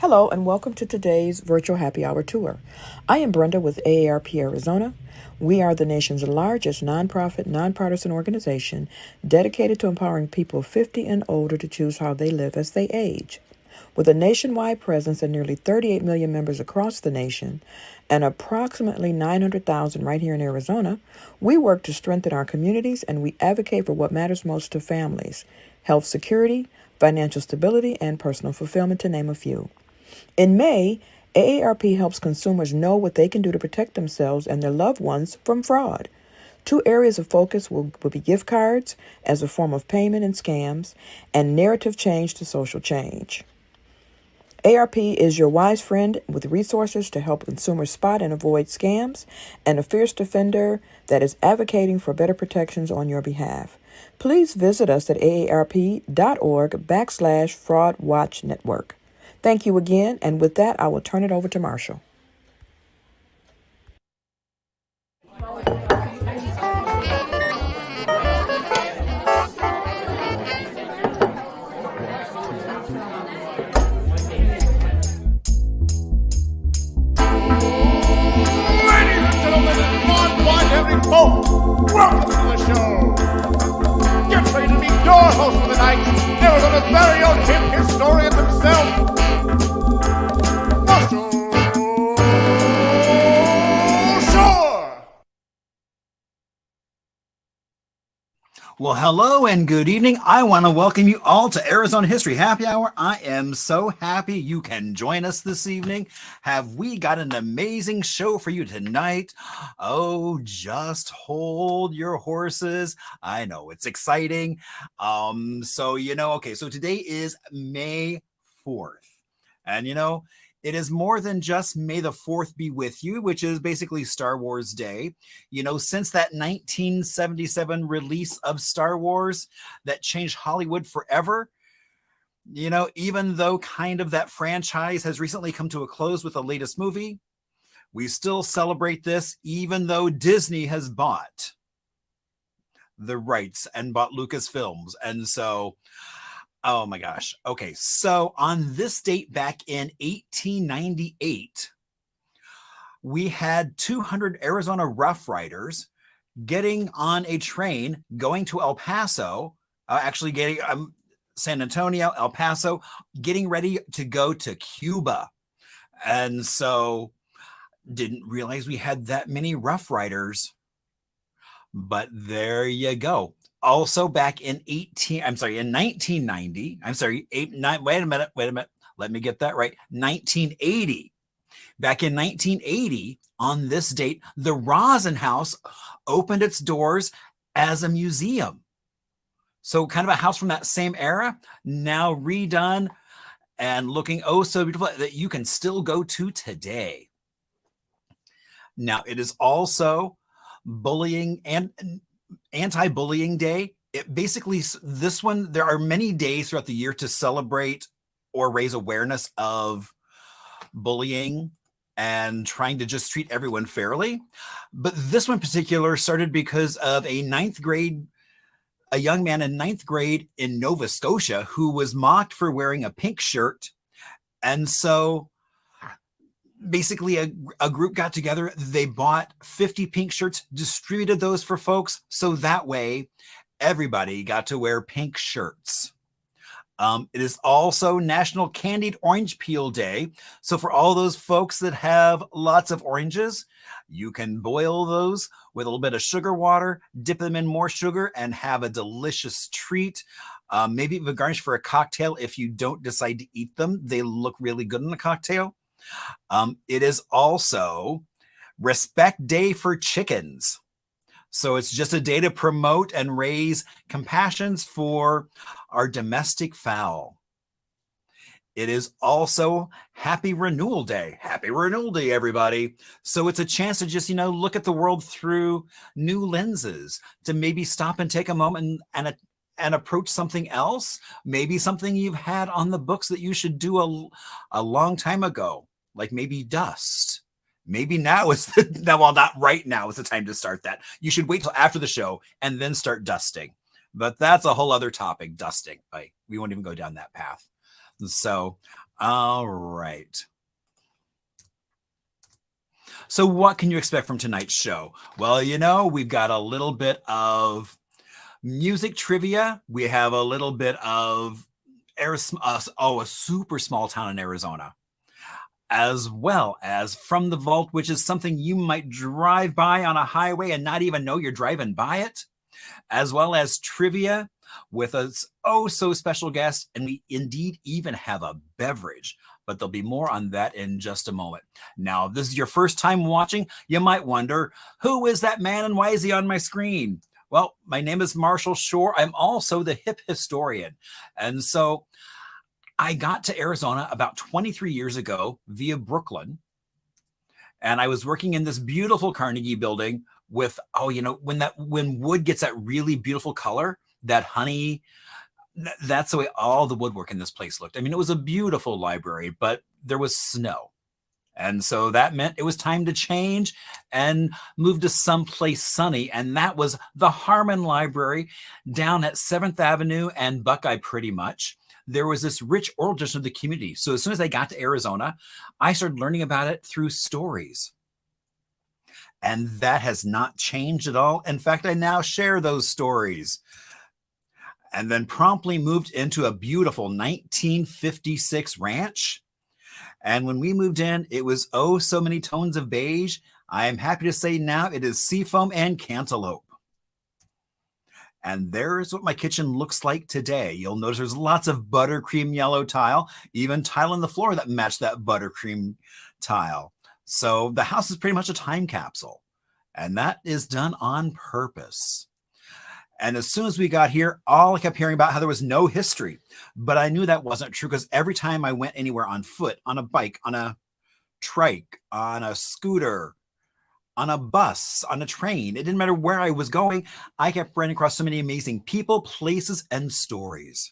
Hello, and welcome to today's virtual happy hour tour. I am Brenda with AARP Arizona. We are the nation's largest nonprofit, nonpartisan organization dedicated to empowering people 50 and older to choose how they live as they age. With a nationwide presence and nearly 38 million members across the nation and approximately 900,000 right here in Arizona, we work to strengthen our communities and we advocate for what matters most to families: health security, financial stability, and personal fulfillment, to name a few. In May, AARP helps consumers know what they can do to protect themselves and their loved ones from fraud. Two areas of focus will be gift cards as a form of payment and scams, and narrative change to social change. ARP is your wise friend with resources to help consumers spot and avoid scams, and a fierce defender that is advocating for better protections on your behalf. Please visit us at aarp.org/Fraud Watch Network. Thank you again, and with that, I will turn it over to Marshall. Ladies and gentlemen, non-white every folk, welcome to the show. Get ready to meet your host for the night, Arizona's very own hip historian himself, Marshall Shore. Well, hello and good evening. I want to welcome you all to Arizona History Happy Hour. I am so happy you can join us this evening. Have we got an amazing show for you tonight? Oh, just hold your horses. I know it's exciting. So today is May 4th. And it is more than just May the 4th be with you, which is basically Star Wars Day. Since that 1977 release of Star Wars that changed Hollywood forever, even though kind of that franchise has recently come to a close with the latest movie, we still celebrate this, even though Disney has bought the rights and bought Lucasfilms. And so, oh my gosh. Okay, so on this date back in 1898, we had 200 Arizona Rough Riders getting on a train going to El Paso, getting San Antonio, El Paso, getting ready to go to Cuba. And so didn't realize we had that many Rough Riders, but there you go. Also back in 1990, wait a minute. Let me get that right. 1980. Back in 1980, on this date, the Rosin House opened its doors as a museum. So kind of a house from that same era, now redone and looking oh so beautiful that you can still go to today. Now, it is also bullying and anti-bullying day. It basically, this one, there are many days throughout the year to celebrate or raise awareness of bullying and trying to just treat everyone fairly. But this one in particular started because of a young man in ninth grade in Nova Scotia who was mocked for wearing a pink shirt. And so basically a group got together, they bought 50 pink shirts, distributed those for folks, so that way everybody got to wear pink shirts. It is also National Candied Orange Peel Day. So for all those folks that have lots of oranges, you can boil those with a little bit of sugar water, dip them in more sugar, and have a delicious treat. Maybe even garnish for a cocktail if you don't decide to eat them. They look really good in a cocktail. It is also Respect Day for Chickens. So it's just a day to promote and raise compassions for our domestic fowl. It is also Happy Renewal Day. Happy Renewal Day, everybody. So it's a chance to just, look at the world through new lenses, to maybe stop and take a moment and approach something else, maybe something you've had on the books that you should do a long time ago, like maybe dust. Maybe now is not right now is the time to start that. You should wait till after the show and then start dusting. But that's a whole other topic, dusting. We won't even go down that path. So All right. So what can you expect from tonight's show? Well, you know, we've got a little bit of music trivia. We have a little bit of a super small town in Arizona, as well as From the Vault, which is something you might drive by on a highway and not even know you're driving by it, as well as trivia with a so special guest, and we indeed even have a beverage, but there'll be more on that in just a moment. Now, if this is your first time watching, you might wonder, who is that man and why is he on my screen? Well, my name is Marshall Shore. I'm also the hip historian. And so I got to Arizona about 23 years ago via Brooklyn. And I was working in this beautiful Carnegie building with, when wood gets that really beautiful color, that honey, that's the way all the woodwork in this place looked. I mean, it was a beautiful library, but there was snow. And so that meant it was time to change and move to someplace sunny. And that was the Harmon Library down at 7th Avenue and Buckeye, pretty much. There was this rich oral tradition of the community. So as soon as I got to Arizona, I started learning about it through stories. And that has not changed at all. In fact, I now share those stories. And then promptly moved into a beautiful 1956 ranch. And when we moved in, it was so many tones of beige. I am happy to say now it is seafoam and cantaloupe. And there's what my kitchen looks like today. You'll notice there's lots of buttercream yellow tile, even tile on the floor that matched that buttercream tile. So the house is pretty much a time capsule. And that is done on purpose. And as soon as we got here, all I kept hearing about how there was no history. But I knew that wasn't true because every time I went anywhere on foot, on a bike, on a trike, on a scooter, on a bus, on a train, it didn't matter where I was going, I kept running across so many amazing people, places, and stories.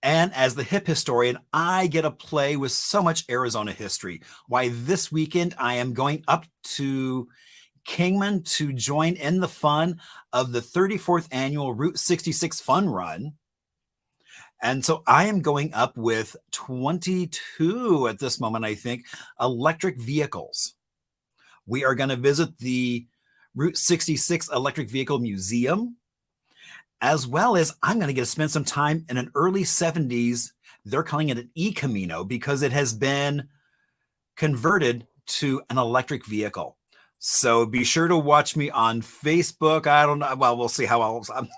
And as the hip historian, I get to play with so much Arizona history. Why, this weekend I am going up to Kingman to join in the fun of the 34th annual Route 66 Fun Run. And so I am going up with 22 at this moment, I think, electric vehicles. We are going to visit the Route 66 Electric Vehicle Museum, as well as I'm going to get to spend some time in an early 70s. They're calling it an e-Camino because it has been converted to an electric vehicle. So be sure to watch me on Facebook. I don't know. Well, we'll see how else. I'm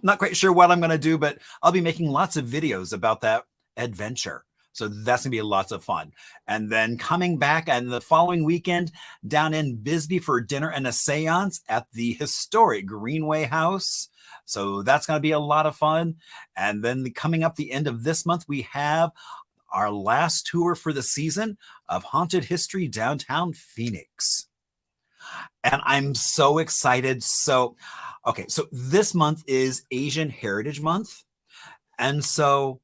not quite sure what I'm going to do, but I'll be making lots of videos about that adventure. So that's going to be lots of fun. And then coming back and the following weekend down in Bisbee for dinner and a seance at the historic Greenway House. So that's going to be a lot of fun. And then coming up the end of this month, we have our last tour for the season of Haunted History Downtown Phoenix. And I'm so excited. So this month is Asian Heritage Month. And so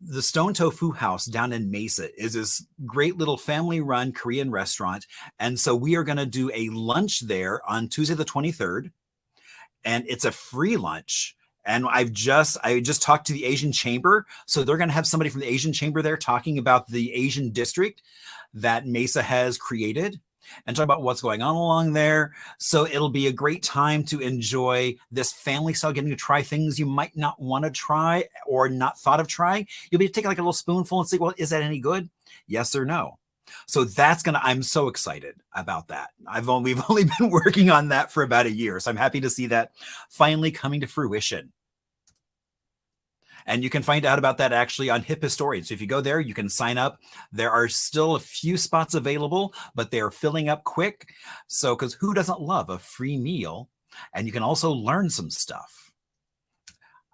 the Stone Tofu House down in Mesa is this great little family-run Korean restaurant. And so we are going to do a lunch there on Tuesday the 23rd. And it's a free lunch. And I just talked to the Asian Chamber. So they're going to have somebody from the Asian Chamber there talking about the Asian district that Mesa has created and talk about what's going on along there. So it'll be a great time to enjoy this family style, getting to try things you might not want to try or not thought of trying. You'll be able to take like a little spoonful and say, well, is that any good? Yes or no. So I'm so excited about that. We've only been working on that for about a year. So I'm happy to see that finally coming to fruition. And you can find out about that actually on Hip Historian. So if you go there, you can sign up. There are still a few spots available, but they are filling up quick. So, because who doesn't love a free meal? And you can also learn some stuff.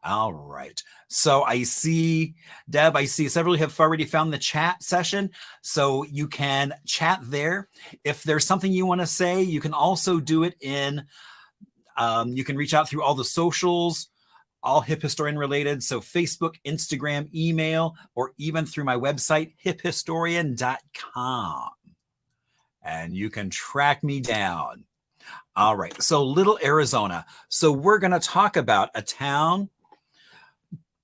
All right. So I see, Deb, several have already found the chat session. So you can chat there. If there's something you want to say, you can also do it in, you can reach out through all the socials, all Hip Historian related. So Facebook, Instagram, email, or even through my website, hiphistorian.com. And you can track me down. All right. So Little Arizona. So we're going to talk about a town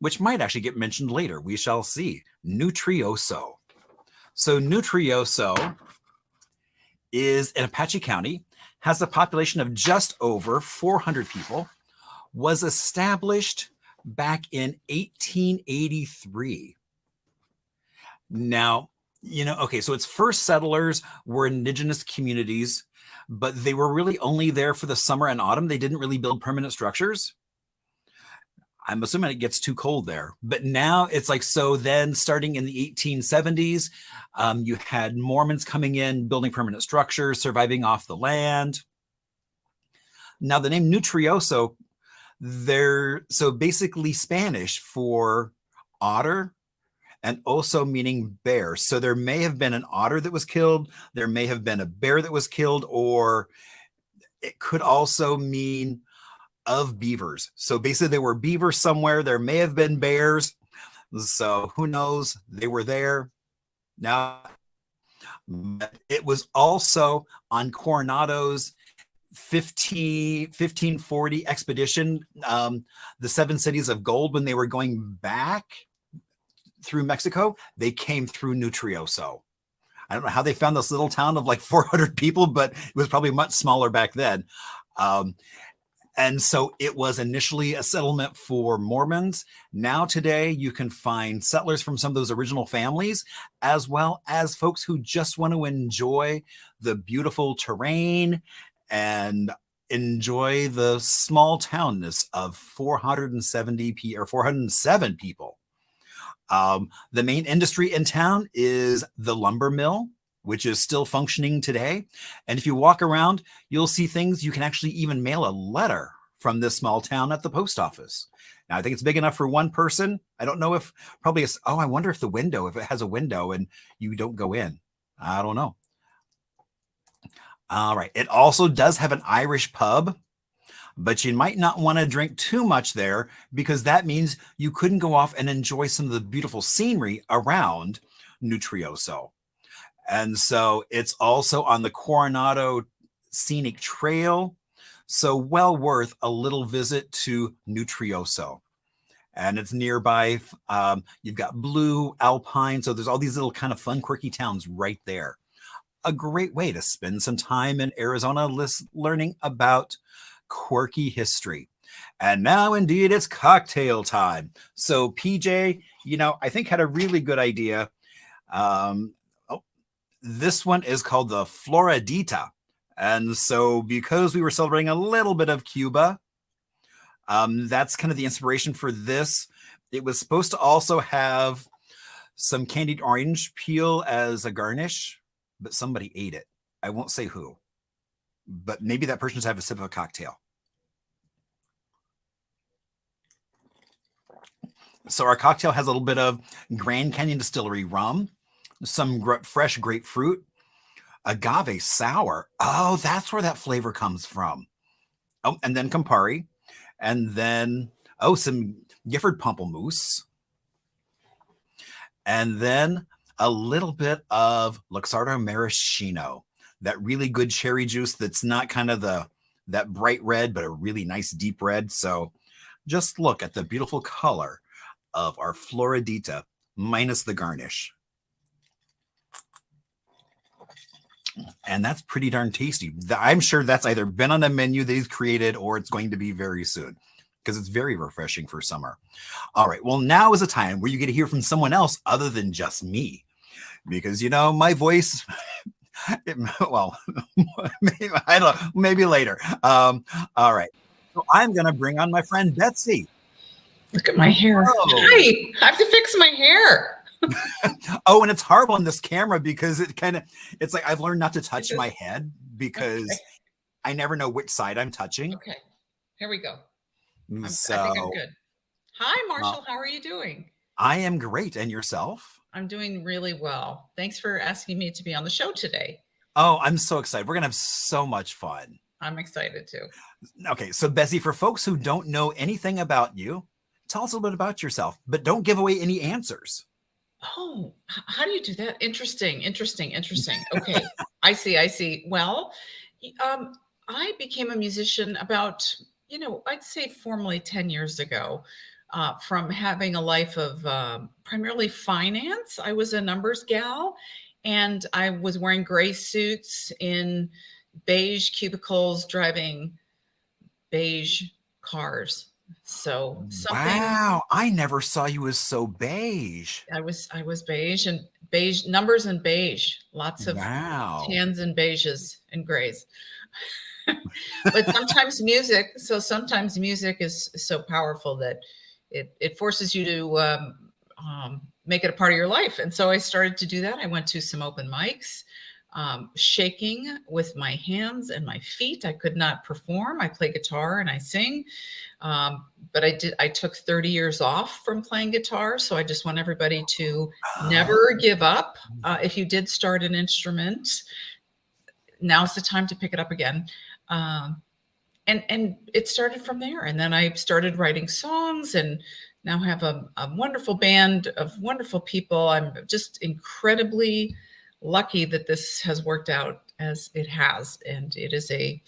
which might actually get mentioned later. We shall see. Nutrioso. So Nutrioso is in Apache County, has a population of just over 400 people, was established back in 1883. Now, okay, so its first settlers were indigenous communities, but they were really only there for the summer and autumn. They didn't really build permanent structures. I'm assuming it gets too cold there. But now it's like, so then starting in the 1870s, you had Mormons coming in, building permanent structures, surviving off the land. Now the name Nutrioso, so basically Spanish for otter and oso meaning bear. So there may have been an otter that was killed. There may have been a bear that was killed, or it could also mean of beavers. So basically there were beavers somewhere. There may have been bears. So who knows? They were there. Now, it was also on Coronado's 1540 expedition, the 7 cities of gold, when they were going back through Mexico, they came through Nutrioso. I don't know how they found this little town of like 400 people, but it was probably much smaller back then. And so it was initially a settlement for Mormons. Now today you can find settlers from some of those original families, as well as folks who just want to enjoy the beautiful terrain and enjoy the small townness of 407 people. The main industry in town is the lumber mill, which is still functioning today. And if you walk around, you'll see things. You can actually even mail a letter from this small town at the post office. Now, I think it's big enough for one person. I don't know if probably it's, I wonder if if it has a window and you don't go in. I don't know. All right. It also does have an Irish pub, but you might not want to drink too much there, because that means you couldn't go off and enjoy some of the beautiful scenery around Nutrioso. And so it's also on the Coronado Scenic Trail. So well worth a little visit to Nutrioso. And it's nearby. You've got Blue, Alpine. So there's all these little kind of fun, quirky towns right there. A great way to spend some time in Arizona learning about quirky history. And now indeed it's cocktail time. So PJ, I think had a really good idea. This one is called the Floridita. And so because we were celebrating a little bit of Cuba, that's kind of the inspiration for this. It was supposed to also have some candied orange peel as a garnish, but somebody ate it. I won't say who, but maybe that person's have a sip of a cocktail. So our cocktail has a little bit of Grand Canyon Distillery rum, some fresh grapefruit, agave sour. Oh, that's where that flavor comes from. Oh, and then Campari, and then, some Gifford Pamplemousse, and then a little bit of Luxardo Maraschino, that really good cherry juice that's not kind of that bright red, but a really nice deep red. So just look at the beautiful color of our Floridita minus the garnish. And that's pretty darn tasty. I'm sure that's either been on a menu they've created or it's going to be very soon, because it's very refreshing for summer. All right. Well, now is a time where you get to hear from someone else other than just me, because, my voice, well, maybe, I don't know, maybe later. All right. So I'm going to bring on my friend Betsy. Look at my hair. Oh. Hi, I have to fix my hair. And it's horrible on this camera because it's like I've learned not to touch my head because I never know which side I'm touching. Okay, here we go. I So think I'm good. Hi, Marshall. How are you doing? I am great. And yourself? I'm doing really well. Thanks for asking me to be on the show today. Oh, I'm so excited. We're going to have so much fun. I'm excited too. Okay, so Betsy, for folks who don't know anything about you, tell us a little bit about yourself, but don't give away any answers. Oh, how do you do that? Interesting. Okay, I see. Well, I became a musician about, I'd say formally 10 years ago. from having a life of primarily finance. I was a numbers gal, and I was wearing gray suits in beige cubicles, driving beige cars. So something Wow, I never saw you as so beige. I was beige, and beige numbers and beige, lots of Wow. tans and beiges and grays. But sometimes music is so powerful that it forces you to make it a part of your life. And so I started to do that. I went to some open mics, shaking with my hands and my feet. I could not perform. I play guitar and I sing. But I took 30 years off from playing guitar. So I just want everybody to never give up. If you did start an instrument, now's the time to pick it up again. And it started from there. And then I started writing songs, and now have a wonderful band of wonderful people. I'm just incredibly lucky that this has worked out as it has. And it is a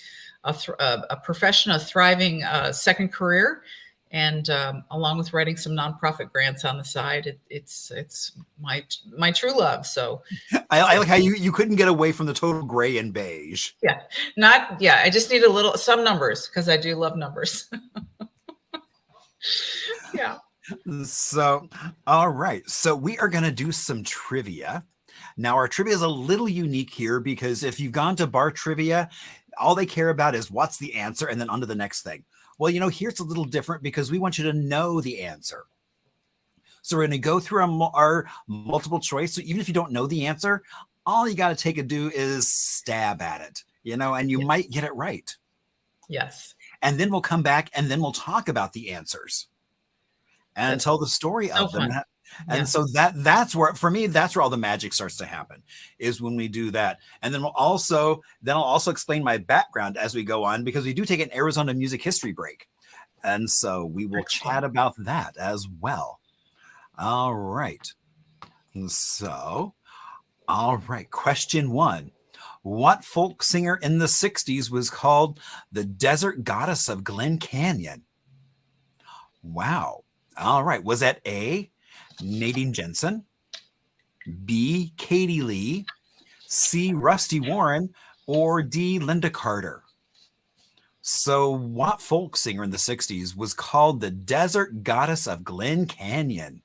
profession, a thriving second career. And along with writing some nonprofit grants on the side, it's my true love. So I like how you couldn't get away from the total gray and beige. yeah, I just need some numbers, because I do love numbers. Yeah. So, all right. So we are going to do some trivia. Now, our trivia is a little unique here because if you've gone to bar trivia, all they care about is what's the answer and then on to the next thing. Well, here's a little different because we want you to know the answer. So we're going to go through our multiple choice. So even if you don't know the answer, all you got to do is stab at it, and you might get it right. Yes. And then we'll come back and then we'll talk about the answers and tell the story of them. Fun. And so that's where, for me, that's where all the magic starts to happen, is when we do that. And then I'll also explain my background as we go on, because we do take an Arizona music history break. And so we will chat about that as well. All right. So, all right. Question 1. What folk singer in the 60s was called the Desert Goddess of Glen Canyon? Wow. All right. Was that A, Nadine Jensen, B, Katie Lee, C, Rusty Warren, or D, Linda Carter? So what folk singer in the 60s was called the Desert Goddess of Glen Canyon?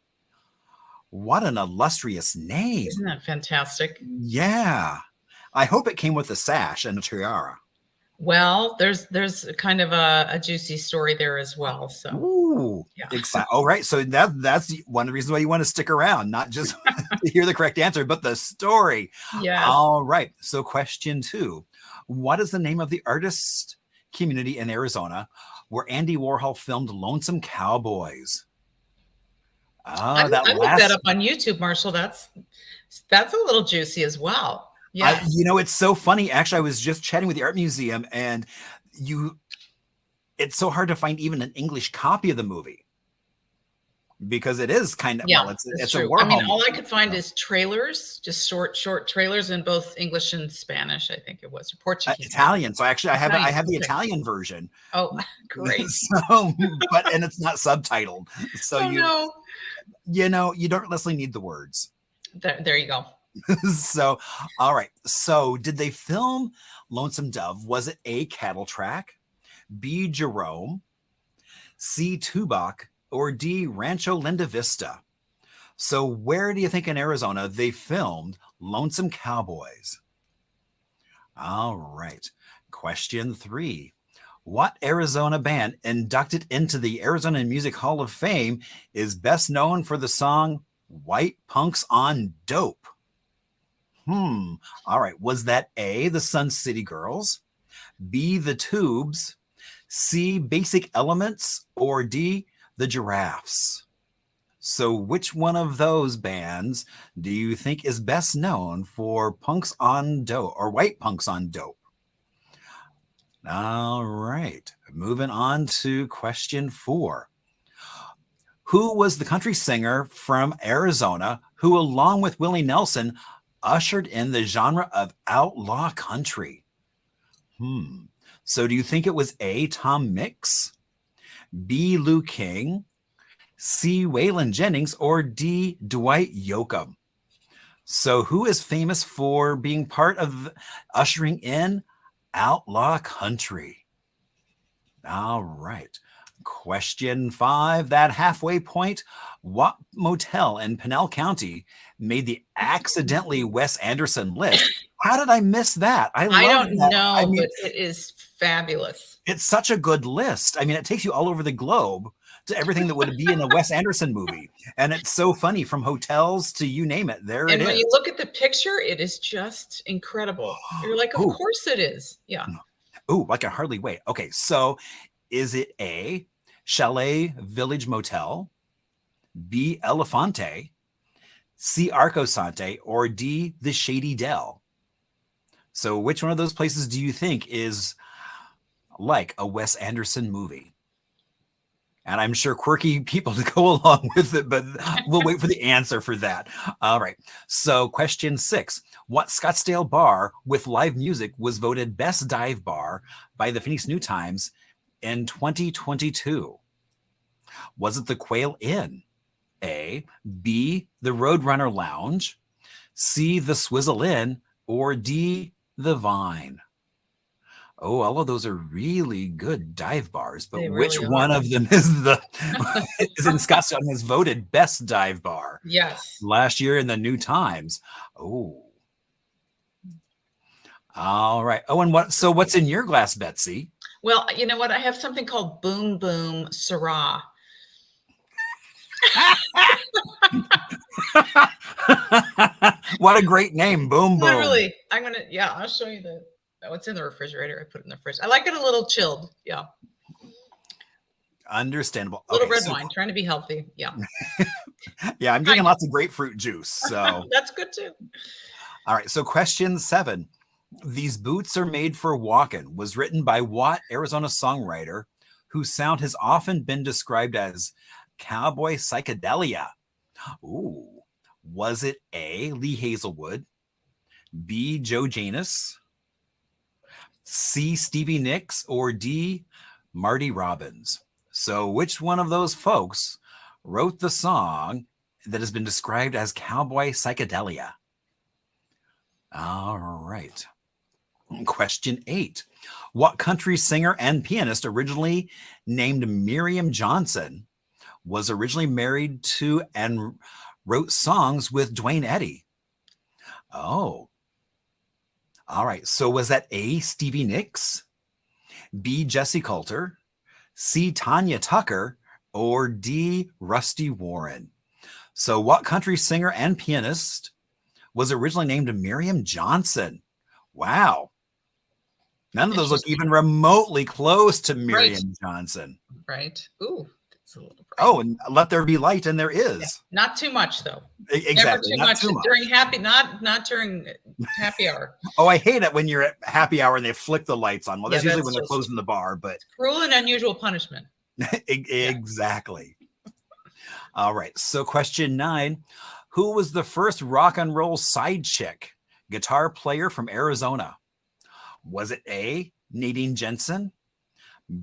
What an illustrious name. Isn't that fantastic? Yeah. I hope it came with a sash and a tiara. Well, there's kind of a juicy story there as well. So, ooh, yeah. Exactly. All right. So that's one of the reasons why you want to stick around, not just to hear the correct answer, but the story. Yeah. All right. So question 2, what is the name of the artist community in Arizona where Andy Warhol filmed Lonesome Cowboys? I looked that up on YouTube, Marshall. That's a little juicy as well. Yeah. It's so funny. Actually, I was just chatting with the art museum, and it's so hard to find even an English copy of the movie, because it is kind of, it's true. a Warhol. I mean, all I could find is trailers, just short trailers in both English and Spanish. I think it was, or Portuguese. Italian. So actually, I have the Italian version. Oh, great. And it's not subtitled. So you don't necessarily need the words. There you go. So, all right. So did they film Lonesome Dove? Was it A, Cattle Track, B, Jerome, C, Tubac, or D, Rancho Linda Vista? So where do you think in Arizona they filmed Lonesome Cowboys? All right. Question 3. What Arizona band inducted into the Arizona Music Hall of Fame is best known for the song White Punks on Dope? All right. Was that A, the Sun City Girls, B, the Tubes, C, Basic Elements, or D, the Giraffes? So which one of those bands do you think is best known for punks on dope, or white punks on dope? All right. Moving on to question 4. Who was the country singer from Arizona who, along with Willie Nelson, ushered in the genre of outlaw country? So do you think it was A, Tom Mix, B, Lou King, C. Waylon Jennings, or D. Dwight Yoakam? So who is famous for being part of ushering in outlaw country? All right. Question 5, that halfway point. What motel in Pinell County made the accidentally Wes Anderson list? How did I miss that? I love don't that. know, I mean, but it is fabulous. it's such a good list. I mean, it takes you all over the globe to everything that would be in a Wes Anderson movie. And it's so funny, from hotels to you name it. There And it when is. you look at the picture, it is just incredible. You're like, of Ooh. course it is. Yeah. Ooh, I can hardly wait. Okay, so is it A, Chalet Village Motel, B, Elefante, C, Arcosante, or D, the Shady Dell? So which one of those places do you think is like a Wes Anderson movie? And I'm sure quirky people to go along with it, but we'll wait for the answer for that. All right. So question 6, what Scottsdale bar with live music was voted best dive bar by the Phoenix New Times in 2022? Was it the Quail Inn? A, B, the Roadrunner Lounge, C, the Swizzle Inn, or D, the Vine? Oh, all of those are really good dive bars, but They which really one are. of them is is in Scottsdale and is voted best dive bar Yes. last year in the New Times? Oh, all right. Oh, and what's in your glass, Betsy? Well, you know what? I have something called Boom Boom Syrah. What a great name, Boom Boom. Literally, I'll show you it's in the refrigerator. I put it in the fridge. I like it a little chilled. Yeah. Understandable. Little Okay, red wine, trying to be healthy. Yeah. Yeah, I'm drinking lots of grapefruit juice. So That's good too. all right. So question 7. These Boots Are Made for Walkin' was written by what Arizona songwriter whose sound has often been described as cowboy psychedelia? Ooh. Was it A, Lee Hazelwood, B, Joe Janus, C, Stevie Nicks, or D, Marty Robbins? So which one of those folks wrote the song that has been described as cowboy psychedelia? All right. Question 8. What country singer and pianist originally named Miriam Johnson was originally married to and wrote songs with Dwayne Eddy? Oh. All right. So was that A, Stevie Nicks, B, Jesse Coulter, C, Tanya Tucker, or D, Rusty Warren? So what country singer and pianist was originally named Miriam Johnson? Wow. None of those look even remotely close to Miriam Johnson. Right. Ooh, that's a little bright. Oh, and Let There Be Light, and there is. Yeah. Not too much though. Exactly. Never too much during not during happy hour. Oh, I hate it when you're at happy hour and they flick the lights on. Well, that's usually when they're closing the bar, but cruel and unusual punishment. Exactly. All right. So question 9, who was the first rock and roll side chick guitar player from Arizona? Was it A, Nadine Jensen,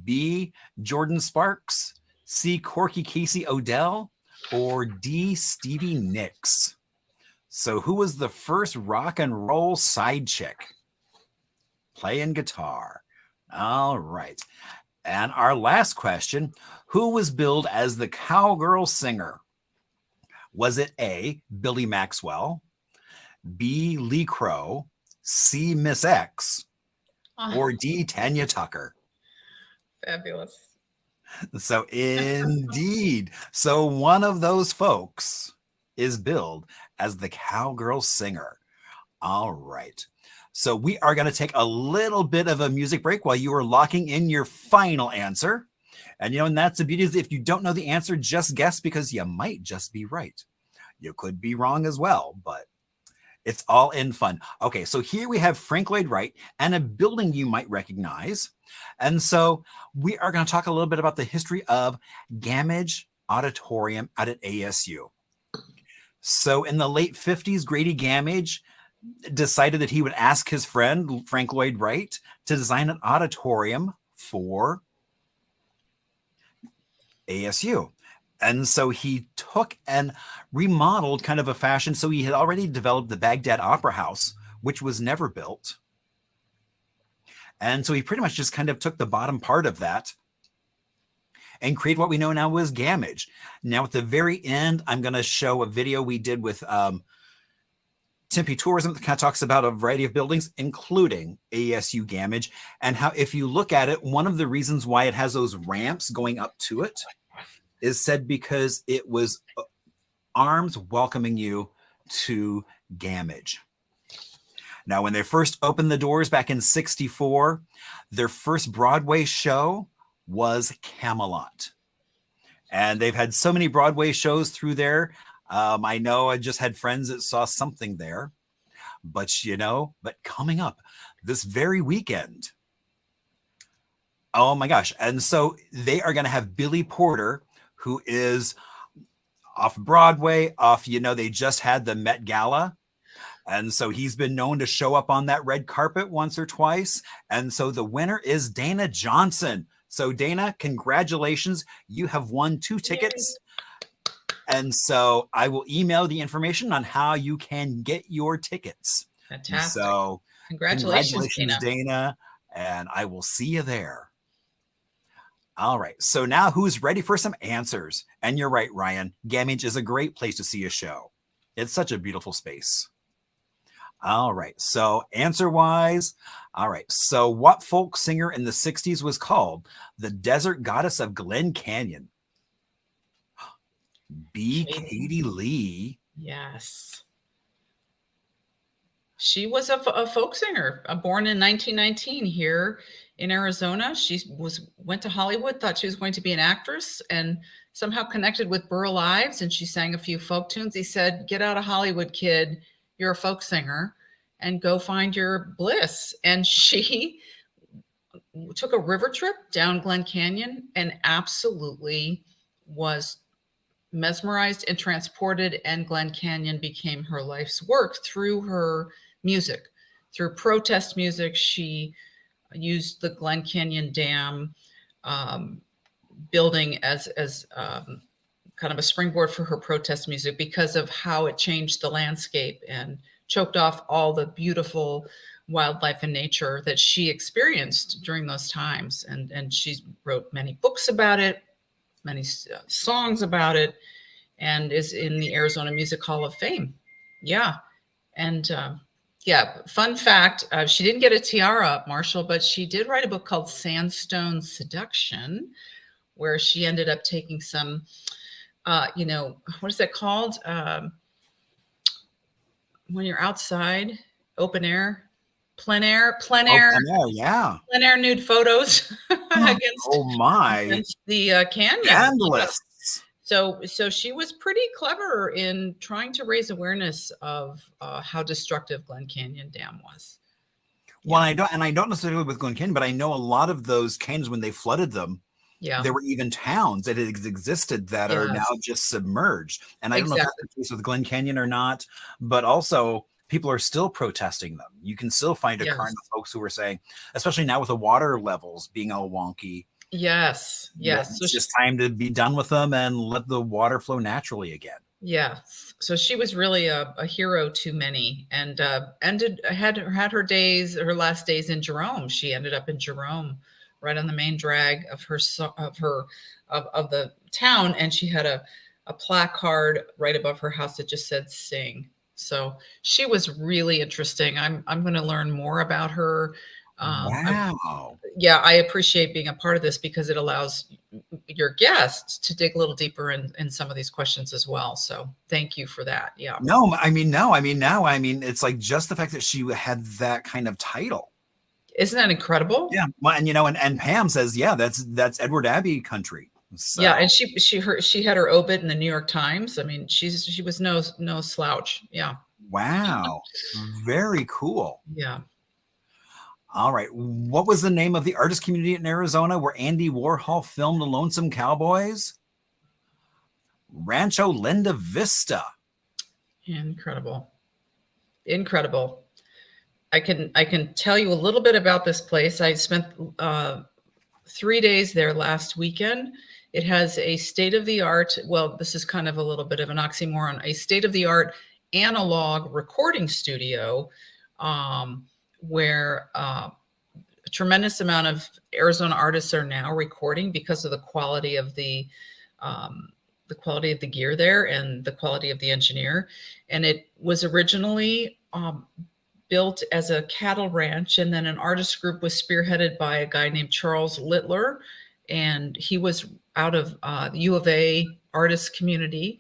B, Jordan Sparks, C, Corky Casey Odell, or D, Stevie Nicks? So who was the first rock and roll side chick playing guitar? All right. And our last question, who was billed as the cowgirl singer? Was it A, Billy Maxwell, B, Lee Crow, C, Miss X, or D, Tanya Tucker? Fabulous. So indeed. So one of those folks is billed as the cowgirl singer. All right. So we are going to take a little bit of a music break while you are locking in your final answer. And and that's the beauty is if you don't know the answer, just guess because you might just be right. You could be wrong as well, but it's all in fun. Okay, so here we have Frank Lloyd Wright and a building you might recognize. And so we are going to talk a little bit about the history of Gamage Auditorium out at ASU. So in the late 50s, Grady Gamage decided that he would ask his friend, Frank Lloyd Wright, to design an auditorium for ASU. And so he took and remodeled kind of a fashion. So he had already developed the Baghdad Opera House, which was never built. And so he pretty much just kind of took the bottom part of that and created what we know now as Gamage. Now, at the very end, I'm going to show a video we did with Tempe Tourism that kind of talks about a variety of buildings, including ASU Gamage, and how, if you look at it, one of the reasons why it has those ramps going up to it is said because it was arms welcoming you to Gamage. Now, when they first opened the doors back in '64, their first Broadway show was Camelot. And they've had so many Broadway shows through there. I know I just had friends that saw something there. But, but coming up this very weekend, oh my gosh. And so they are going to have Billy Porter, who is off Broadway, they just had the Met Gala. And so he's been known to show up on that red carpet once or twice. And so the winner is Dana Johnson. So Dana, congratulations. You have won 2 tickets. And so I will email the information on how you can get your tickets. Fantastic. So congratulations, Dana. And I will see you there. All right. So now who's ready for some answers? And you're right, Ryan. Gamage is a great place to see a show. It's such a beautiful space. All right. So answer-wise, all right. So what folk singer in the 60s was called the desert goddess of Glen Canyon? B. Katie Lee. Yes. She was a folk singer, born in 1919 here in Arizona. She went to Hollywood, thought she was going to be an actress, and somehow connected with Burl Ives, and she sang a few folk tunes. He said, "Get out of Hollywood, kid. You're a folk singer, and go find your bliss." And she took a river trip down Glen Canyon and absolutely was mesmerized and transported, and Glen Canyon became her life's work through her music, through protest music. She used the Glen Canyon Dam building as kind of a springboard for her protest music because of how it changed the landscape and choked off all the beautiful wildlife and nature that she experienced during those times. And she wrote many books about it, many songs about it, and is in the Arizona Music Hall of Fame. Yeah. And fun fact, she didn't get a tiara, Marshall, but she did write a book called Sandstone Seduction, where she ended up taking some, what is that called? When you're outside, open air, plein air, yeah. Plein air nude photos against the canyon. Scandalous. So she was pretty clever in trying to raise awareness of how destructive Glen Canyon Dam was. Well, I don't necessarily with Glen Canyon, but I know a lot of those canyons, when they flooded them, there were even towns that had existed that are now just submerged. And I don't know if that's the case with Glen Canyon or not, but also people are still protesting them. You can still find a current of folks who are saying, especially now with the water levels being all wonky. Yes. It's just time to be done with them and let the water flow naturally again. Yeah. So she was really a hero to many, and had her last days in Jerome. She ended up in Jerome, right on the main drag of the town, and she had a placard right above her house that just said "Sing." So she was really interesting. I'm going to learn more about her. Wow. I appreciate being a part of this because it allows your guests to dig a little deeper in some of these questions as well. So thank you for that. Yeah. It's like just the fact that she had that kind of title. Isn't that incredible? Yeah. And Pam says, that's Edward Abbey country. So. Yeah. And she had her obit in the New York Times. I mean, she was no slouch. Yeah. Wow. Very cool. Yeah. All right. What was the name of the artist community in Arizona where Andy Warhol filmed The Lonesome Cowboys? Rancho Linda Vista. Incredible. I can tell you a little bit about this place. I spent 3 days there last weekend, It has a state-of-the-art, well, this is kind of a little bit of an oxymoron, a state-of-the-art analog recording studio, where a tremendous amount of Arizona artists are now recording because of the quality of the gear there and the quality of the engineer. And it was originally built as a cattle ranch, and then an artist group was spearheaded by a guy named Charles Littler, and he was out of the U of A artist community,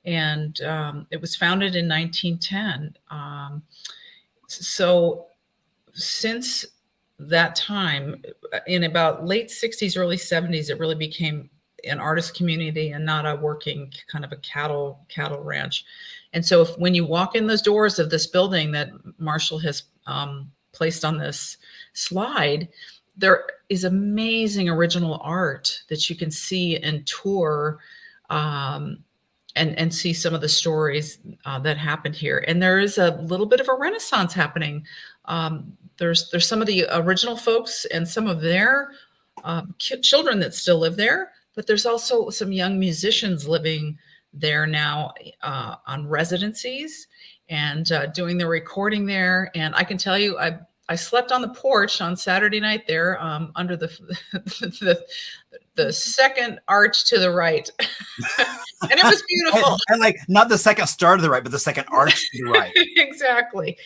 and it was founded in 1910. So since that time, in about late 60s, early 70s, it really became an artist community and not a working kind of a cattle ranch. And so when you walk in those doors of this building that Marshall has placed on this slide, there is amazing original art that you can see and tour, and see some of the stories that happened here. And there is a little bit of a renaissance happening. There's some of the original folks and some of their children that still live there, but there's also some young musicians living there now on residencies and doing the recording there. And I can tell you, I slept on the porch on Saturday night there, under the second arch to the right. And it was beautiful. And like not the second star to the right, but the second arch to the right. Exactly.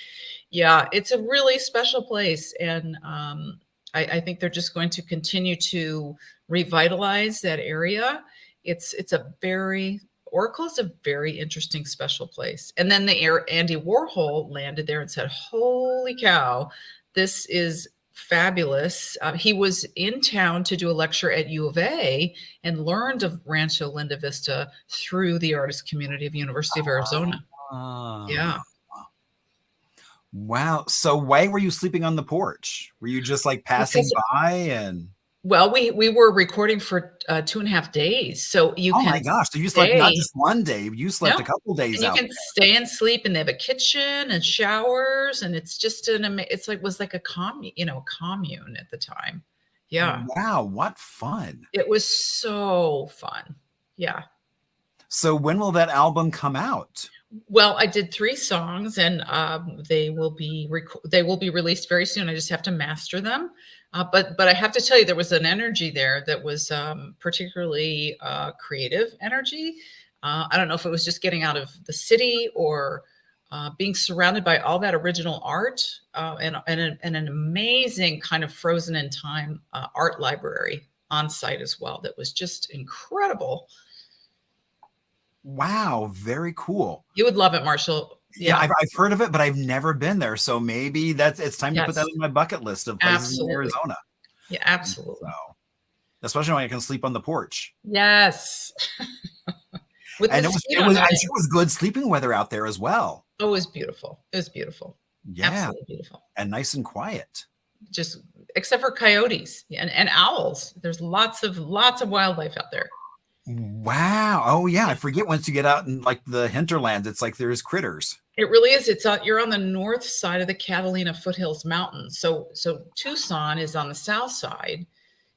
Yeah, it's a really special place. And I think they're just going to continue to revitalize that area. Oracle is a very interesting, special place. And then Andy Warhol landed there and said, "Holy cow, this is fabulous." He was in town to do a lecture at U of A and learned of Rancho Linda Vista through the artist community of University of Arizona. Yeah. Wow. So why were you sleeping on the porch? Were you just like passing by and? Well, we were recording for 2.5 days. So you can. Oh my gosh. So you slept not just one day, you slept a couple days and out. You can stay and sleep, and they have a kitchen and showers, and it's just was like a commune at the time. Yeah. Wow, what fun. It was so fun. Yeah. So when will that album come out? Well, I did 3 songs, and they will be released very soon. I just have to master them. But I have to tell you, there was an energy there that was particularly creative energy. I don't know if it was just getting out of the city or being surrounded by all that original art and an amazing kind of frozen in time art library on site as well. That was just incredible. Wow, very cool. You would love it, Marshall. Yeah, I've heard of it, but I've never been there. So maybe it's time to put that on my bucket list of places in Arizona. Yeah, absolutely. So, especially when I can sleep on the porch. Yes. And it was good sleeping weather out there as well. Oh, it was beautiful. It was beautiful. Yeah. Absolutely beautiful. And nice and quiet. Just except for coyotes and owls. There's lots of wildlife out there. Wow. Oh yeah. I forget once you get out in like the hinterlands, it's like there's critters. It really is. You're on the north side of the Catalina Foothills Mountains. So Tucson is on the south side,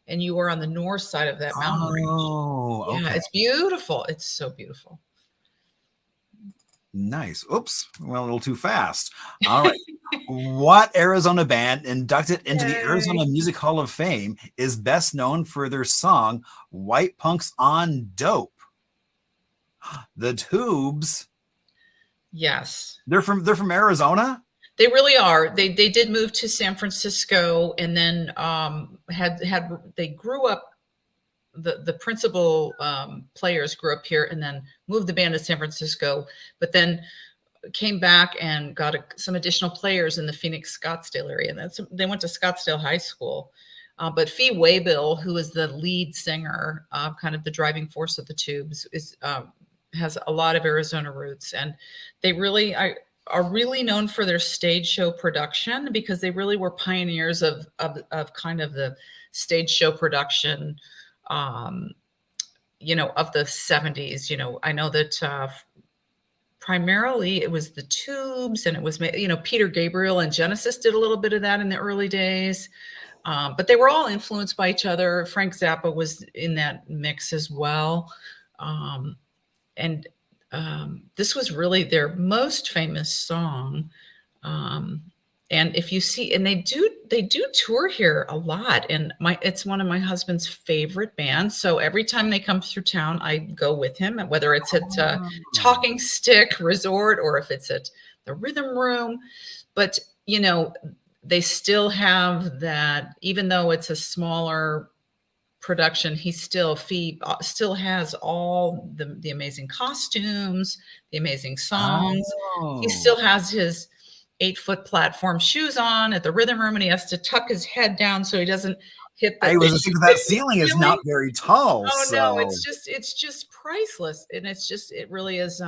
and you are on the north side of that mountain range. Oh, okay. Yeah, it's beautiful. It's so beautiful. Nice. Oops. Well, a little too fast. All right. What Arizona band inducted into the Arizona Music Hall of Fame is best known for their song "White Punks on Dope"? The Tubes. Yes. They're from Arizona? They really are. They did move to San Francisco, and then they grew up. The principal players grew up here and then moved the band to San Francisco, but then came back and got some additional players in the Phoenix, Scottsdale area. And they went to Scottsdale High School. But Fee Waybill, who is the lead singer, kind of the driving force of the Tubes, has a lot of Arizona roots. And they really are really known for their stage show production, because they really were pioneers of kind of the stage show production of the 70s. I know that primarily it was the Tubes, and it was, Peter Gabriel and Genesis did a little bit of that in the early days. But they were all influenced by each other. Frank Zappa was in that mix as well. And this was really their most famous song. And if you see, and they do tour here a lot, and it's one of my husband's favorite bands. So every time they come through town, I go with him, whether it's at Talking Stick Resort or if it's at the Rhythm Room. But you know, they still have that, even though it's a smaller production, he still has all the amazing costumes, the amazing songs. He still has his 8-foot platform shoes on at the Rhythm Room, and he has to tuck his head down so he doesn't hit the. I was thinking that ceiling is not very tall. Oh so. no, it's just priceless, and it really is.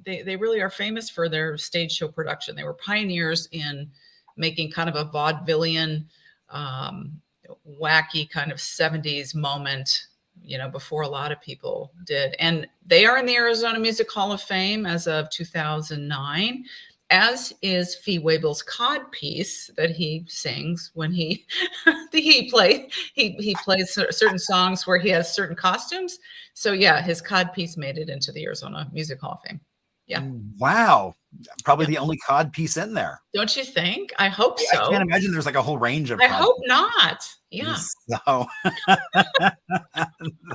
They really are famous for their stage show production. They were pioneers in making kind of a vaudevillian, wacky kind of 70s moment, you know, before a lot of people did. And they are in the Arizona Music Hall of Fame as of 2009. As is Fee Waybill's cod piece that he sings when he plays certain songs where he has certain costumes. So yeah, his cod piece made it into the Arizona Music Hall of Fame. Yeah. Wow. Probably the only cod piece in there. Don't you think? I hope so. I can't imagine there's like a whole range of. I hope not. Yeah. So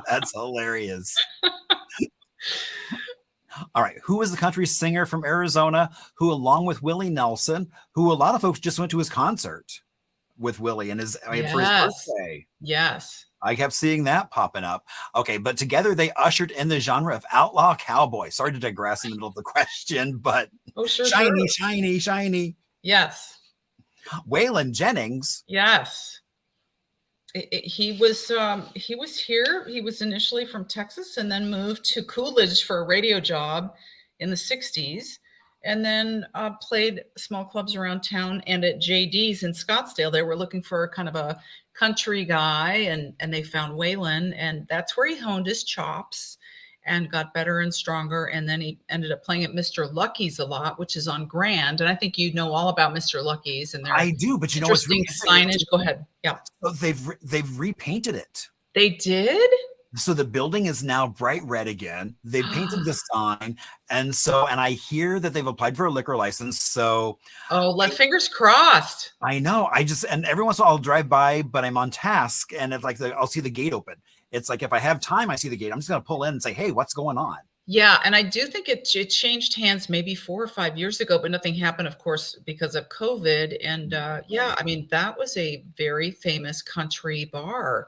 that's hilarious. All right. Who is the country singer from Arizona who, along with Willie Nelson, who a lot of folks just went to his concert with Willie and for his birthday? Yes. I kept seeing that popping up. Okay. But together they ushered in the genre of outlaw cowboy. Sorry to digress in the middle of the question, but shiny. Yes. Waylon Jennings. Yes. He was here. He was initially from Texas and then moved to Coolidge for a radio job in the 60s, and then played small clubs around town and at JD's in Scottsdale. They were looking for kind of a country guy, and they found Waylon, and that's where he honed his chops and got better and stronger. And then he ended up playing at Mr. Lucky's a lot, which is on Grand. And I think you know all about Mr. Lucky's and their I do, but you know what's really signage. Go ahead. Yeah. So they've repainted it. They did? So the building is now bright red again. They painted the sign. And I hear that they've applied for a liquor license. So fingers crossed. I know. And every once in a while I'll drive by, but I'm on task and it's like I'll see the gate open. It's like if I have time, I see the gate. I'm just going to pull in and say, hey, what's going on? Yeah. And I do think it changed hands maybe 4 or 5 years ago, but nothing happened, of course, because of COVID. And I mean, that was a very famous country bar.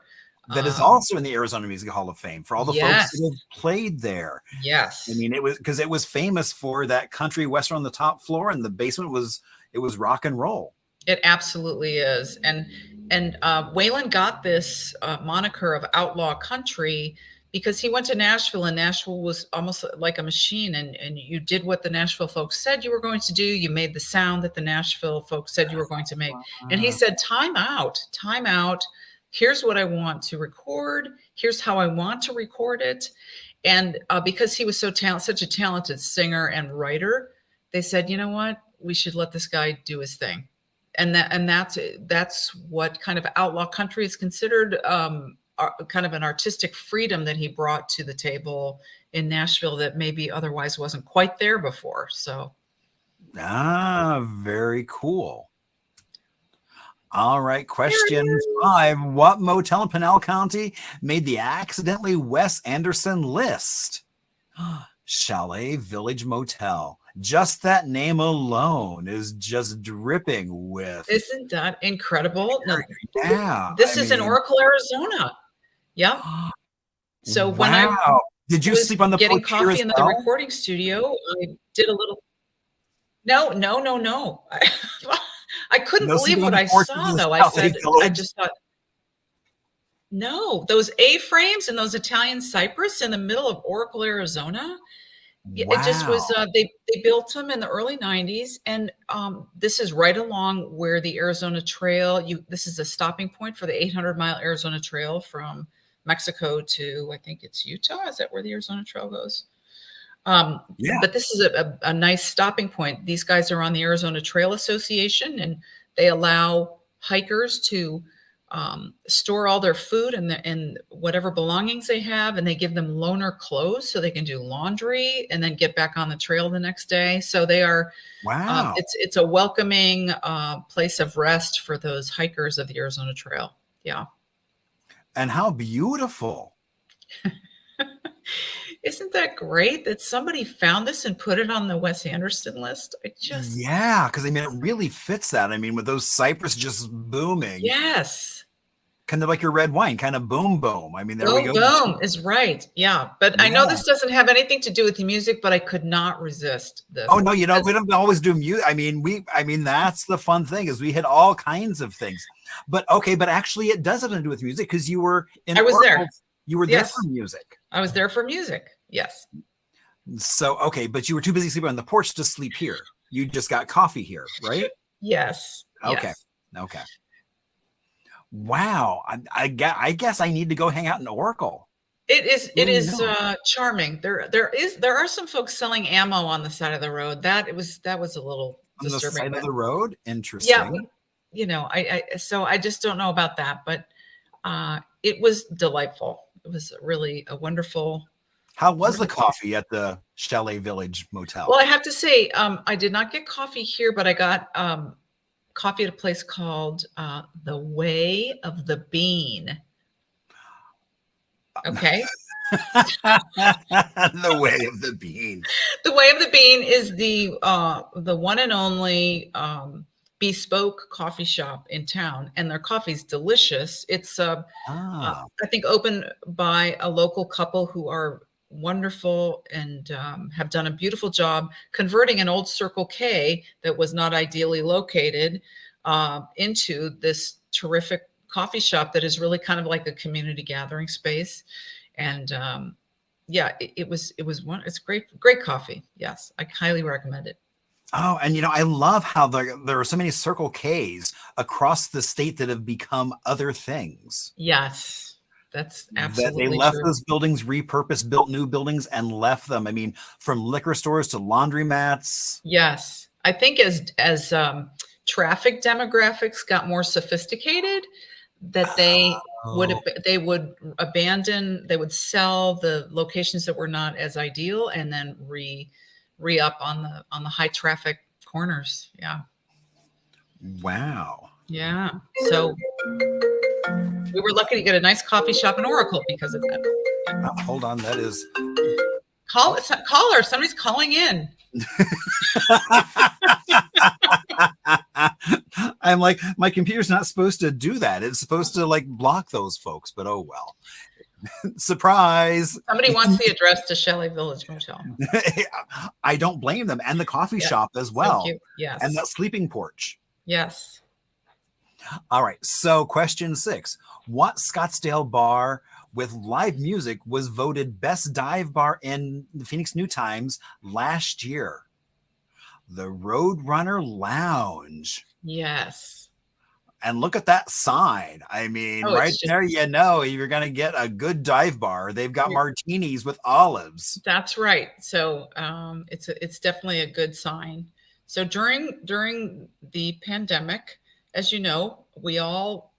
That is also in the Arizona Music Hall of Fame for all the folks that have played there. Yes. I mean, it was famous for that country western on the top floor, and the basement was rock and roll. It absolutely is. And Waylon got this moniker of outlaw country because he went to Nashville, and Nashville was almost like a machine. And you did what the Nashville folks said you were going to do. You made the sound that the Nashville folks said you were going to make. And he said, time out. Here's what I want to record. Here's how I want to record it. And because he was such a talented singer and writer, they said, you know what? We should let this guy do his thing. And that's what kind of outlaw country is considered, kind of an artistic freedom that he brought to the table in Nashville that maybe otherwise wasn't quite there before. So. Very cool. All right. Question 5. What motel in Pinal County made the accidentally Wes Anderson list? Chalet Village Motel. Just that name alone is just dripping with. Isn't that incredible? No, yeah. This is in Oracle, Arizona. Yeah. So when did you sleep on the getting coffee in the recording studio, I did a little. No. I couldn't believe what I saw, though. I just thought, no, those A-frames and those Italian cypress in the middle of Oracle, Arizona. It just was, they built them in the early 90s. And this is right along where the Arizona Trail, this is a stopping point for the 800-mile Arizona Trail from Mexico to, I think it's Utah. Is that where the Arizona Trail goes? But this is a nice stopping point. These guys are on the Arizona Trail Association, and they allow hikers to store all their food and whatever belongings they have, and they give them loaner clothes so they can do laundry and then get back on the trail the next day. So they are, Wow. it's a welcoming place of rest for those hikers of the Arizona Trail. Yeah. And how beautiful. Isn't that great that somebody found this and put it on the Wes Anderson list? Yeah, because I mean, it really fits that. I mean, with those cypress just booming. Yes. Kind of like your red wine, kind of boom, boom. I mean, there we go. Boom is right. Yeah. But I know this doesn't have anything to do with the music, but I could not resist this. Oh, no, we don't always do music. I mean, that's the fun thing is we hit all kinds of things. But actually it does have to do with music because you were in. I was there. You were there for music. I was there for music. Yes. So, but you were too busy sleeping on the porch to sleep here. You just got coffee here, right? Yes. Okay. Yes. Okay. Wow. I guess I need to go hang out in Oracle. It is charming. There are some folks selling ammo on the side of the road. That was a little disturbing. On the side of the road? Interesting. Yeah. So I just don't know about that, but it was delightful. It was really a wonderful. How was the coffee at the Chalet Village Motel? Well, I have to say, I did not get coffee here, but I got coffee at a place called The Way of the Bean. Okay. The Way of the Bean. The Way of the Bean is the one and only bespoke coffee shop in town, and their coffee's delicious. It's I think opened by a local couple who are wonderful and have done a beautiful job converting an old Circle K that was not ideally located into this terrific coffee shop that is really kind of like a community gathering space. And it's great coffee. Yes, I highly recommend it. Oh, and I love how there are so many Circle Ks across the state that have become other things. Yes. That's absolutely that they left true. Those buildings, repurposed, built new buildings, and left them. I mean, from liquor stores to laundromats. Yes, I think as traffic demographics got more sophisticated, that they would abandon, they would sell the locations that were not as ideal, and then re-up on the high traffic corners. Yeah. Wow. Yeah. So we were lucky to get a nice coffee shop in Oracle because of that. Hold on, that is caller. Somebody's calling in. I'm like, my computer's not supposed to do that. It's supposed to block those folks, but oh well. Surprise. Somebody wants the address to Chalet Village Motel. I don't blame them. And the coffee shop as well. So cute. Yes. And that sleeping porch. Yes. All right. So question 6, what Scottsdale bar with live music was voted best dive bar in the Phoenix New Times last year? The Roadrunner Lounge. Yes. And look at that sign. I mean, there, you're going to get a good dive bar. They've got martinis with olives. That's right. So it's definitely a good sign. So during the pandemic, as you know, we all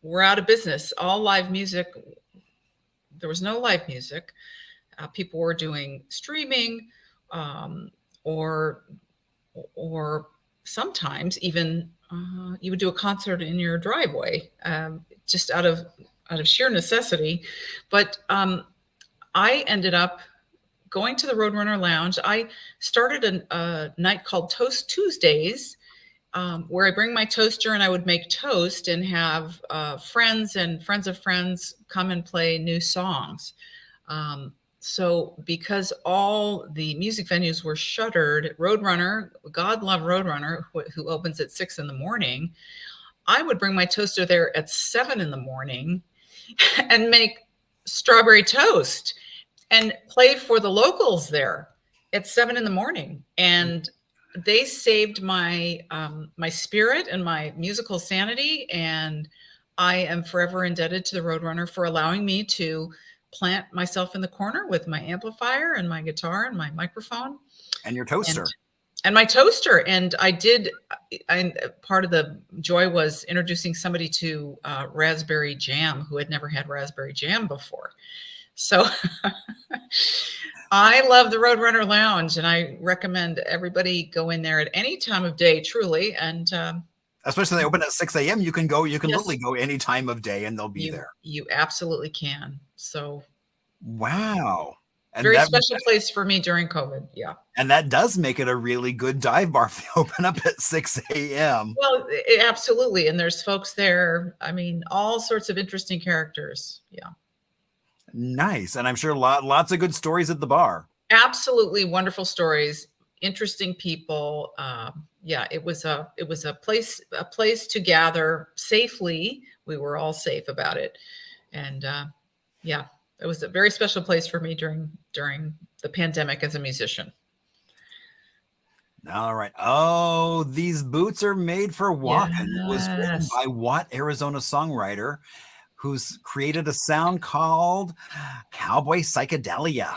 were out of business. All live music, there was no live music. People were doing streaming, or sometimes even you would do a concert in your driveway, just out of sheer necessity. But I ended up going to the Roadrunner Lounge. I started a night called Toast Tuesdays, where I bring my toaster and I would make toast and have friends and friends of friends come and play new songs. So because all the music venues were shuttered, Roadrunner, God love Roadrunner, who opens at 6 a.m, I would bring my toaster there at 7 a.m. and make strawberry toast and play for the locals there at 7 a.m. And they saved my my spirit and my musical sanity. And I am forever indebted to the Roadrunner for allowing me to plant myself in the corner with my amplifier and my guitar and my microphone and your toaster and my toaster. And part of the joy was introducing somebody to raspberry jam who had never had raspberry jam before. So I love the Roadrunner Lounge, and I recommend everybody go in there at any time of day, truly. And especially they open at 6 a.m. You can yes, literally go any time of day and they'll be there. You absolutely can. So wow. And very special place for me during COVID. Yeah. And that does make it a really good dive bar if they open up at 6 a.m. Well, absolutely. And there's folks there. I mean, all sorts of interesting characters. Yeah. Nice. And I'm sure lots of good stories at the bar. Absolutely wonderful stories, interesting people. Yeah, it was a place to gather safely. We were all safe about it. And yeah, it was a very special place for me during the pandemic as a musician. All right. Oh, these boots are made for walking. Yes. It was written by Watt, Arizona songwriter, who's created a sound called Cowboy Psychedelia.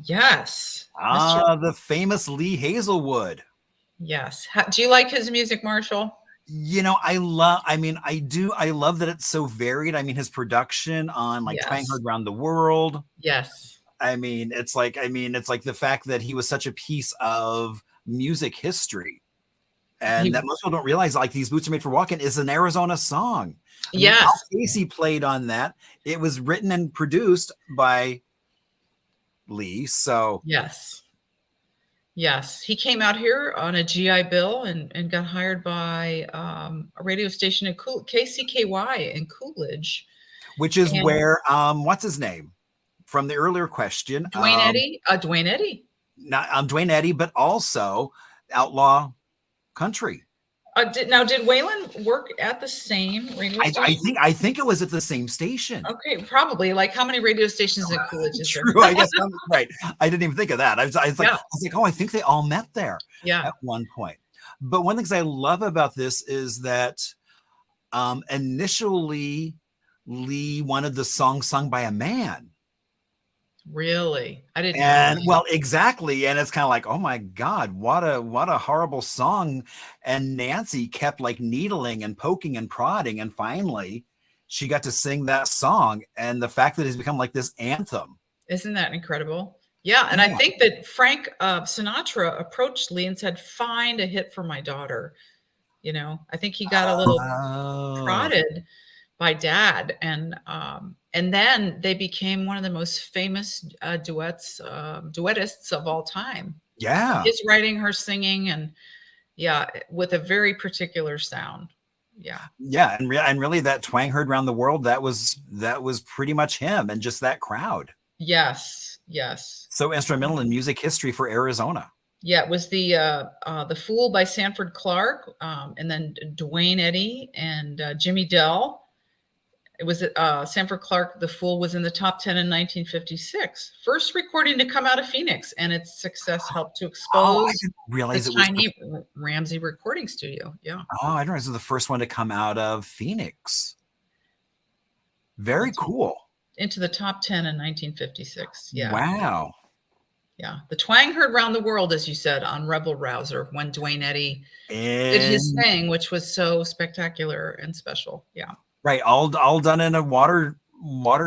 Yes. The famous Lee Hazelwood. Yes. Do you like his music, Marshall? I love that it's so varied. I mean, his production on like Twang Heard Round the World. Yes. It's like the fact that he was such a piece of music history. And that most people don't realize, like, These Boots Are Made for Walking is an Arizona song. Yes. Al Casey played on that. It was written and produced by Lee. So Yes, he came out here on a GI Bill and got hired by a radio station in KCKY in Coolidge, which is where what's his name from the earlier question, Dwayne Eddy, not Dwayne Eddy, but also Outlaw Country. Did Waylon work at the same radio station? I think it was at the same station. Okay, probably. Like, how many radio stations in Coolidge is there? True, I guess I'm right. I didn't even think of that. I was like, oh, I think they all met there at one point. But one of the things I love about this is that initially Lee wanted the song sung by a man. Really? I didn't know that. Well, exactly. And it's kind of like, oh my God, what a horrible song. And Nancy kept like needling and poking and prodding. And finally she got to sing that song. And the fact that it's become like this anthem. Isn't that incredible? Yeah. And I think that Frank Sinatra approached Lee and said, find a hit for my daughter. I think he got a little prodded by Dad. And then they became one of the most famous duettists of all time. Yeah. His writing, her singing, and with a very particular sound. Yeah. Yeah. And really that Twang Heard Round the World, that was pretty much him and just that crowd. Yes. Yes. So instrumental in music history for Arizona. Yeah. It was the Fool by Sanford Clark, and then Dwayne Eddy and Jimmy Dell. It was Sanford Clark, The Fool was in the top 10 in 1956. First recording to come out of Phoenix, and its success helped to expose I didn't realize the tiny Ramsey recording studio. Yeah. Oh, I didn't realize it was the first one to come out of Phoenix. Very cool. Into the top 10 in 1956. Yeah. Wow. Yeah. The Twang Heard Round the World, as you said, on Rebel Rouser when Dwayne Eddy did his thing, which was so spectacular and special. Yeah. Right, all done in a water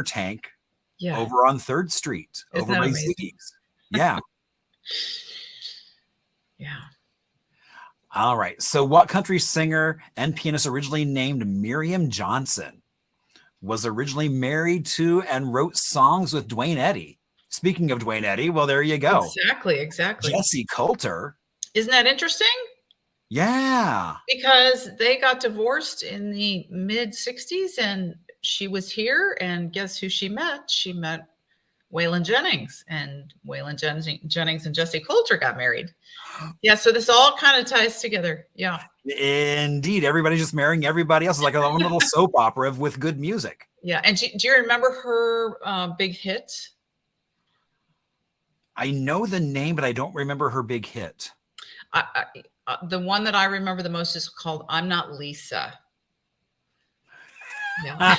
tank over on 3rd Street. Isn't over by amazing? Ziggy's. Yeah. Yeah. All right. So what country singer and pianist originally named Miriam Johnson was originally married to and wrote songs with Dwayne Eddy? Speaking of Dwayne Eddy, well, there you go. Exactly. Jesse Coulter. Isn't that interesting? Yeah. Because they got divorced in the mid 60s and she was here, and guess who she met? She met Waylon Jennings, and Waylon Jennings and Jesse Coulter got married. Yeah. So this all kind of ties together. Yeah. Indeed. Everybody's just marrying everybody else. It's like a little soap opera with good music. Yeah. And do you remember her big hit? I know the name, but I don't remember her big hit. The one that I remember the most is called "I'm Not Lisa." Yeah.